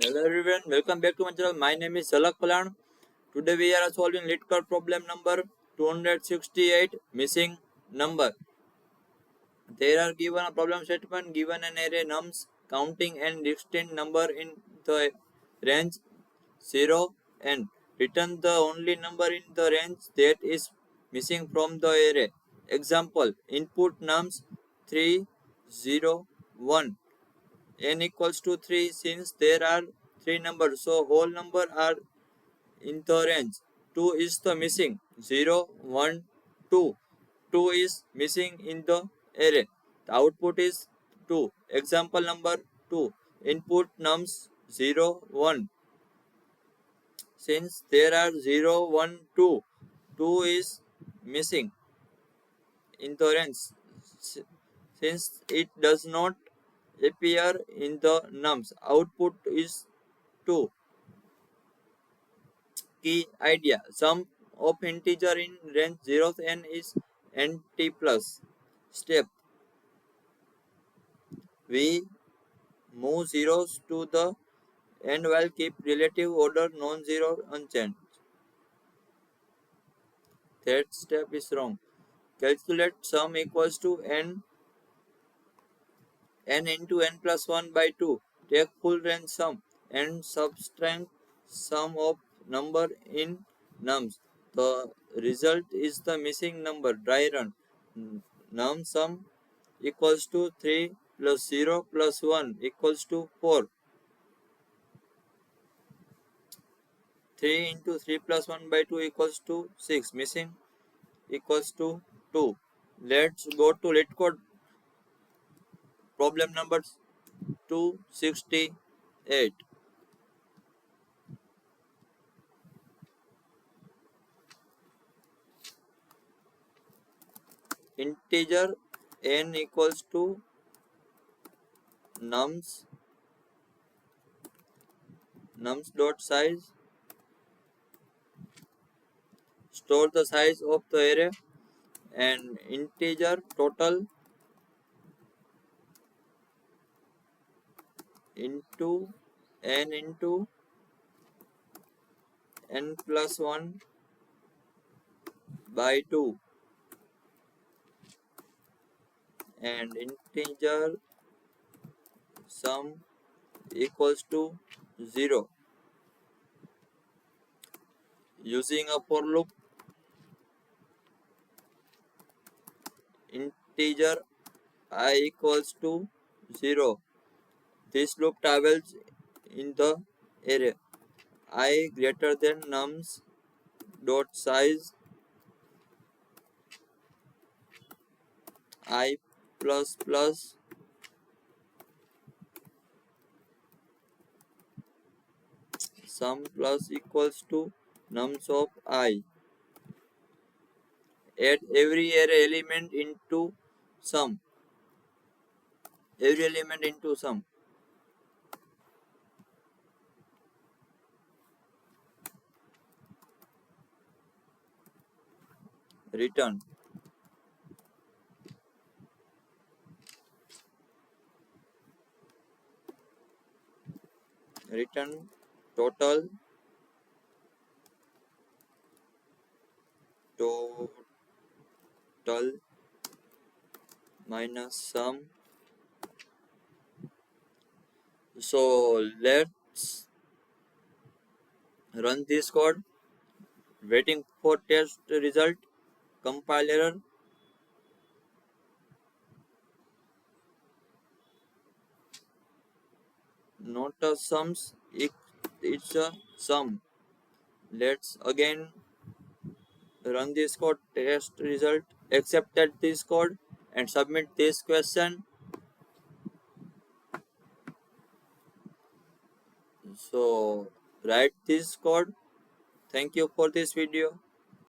Hello everyone, welcome back to my channel. My name is Zalak Palan. Today we are solving LeetCode problem number 268, missing number. There are given a problem statement, given an array nums, counting and distinct number in the range 0 and return the only number in the range that is missing from the array. Example, input nums 3, 0, 1. N equals to 3 since there are 3 numbers, so whole number are in the range. 2 is the missing, 0, 1, 2. 2 is missing in the array. The output is 2. Example number 2. Input nums 0, 1. Since there are 0, 1, 2, 2 is missing in the range. Since it does not appear in the nums, output is 2. Key idea. Sum of integer in range 0 to n is nt plus. Step. We move zeros to the end while keep relative order non-zero unchanged. That step is wrong. Calculate sum equals to n into n plus 1 by 2. Take full range sum and subtract sum of number in nums. The result is the missing number. Dry run. Num sum equals to 3 plus 0 plus 1 equals to 4. 3 into 3 plus 1 by 2 equals to 6. Missing equals to 2. Let's go to LeetCode problem number 268. Integer n equals to nums dot size. Store the size of the array and integer total into n into n plus 1 by 2 and integer sum equals to 0. Using a for loop, integer I equals to 0. This loop travels in the array I greater than nums dot size I plus plus sum plus equals to nums of I. Add every array element into sum. Every element into sum. Return. Return total minus sum. So let's run this code. Waiting for test result. Compile error. Not a sums. It's a sum. Let's again run this code. Test result. Accepted this code and submit this question. So write this code. Thank you for this video.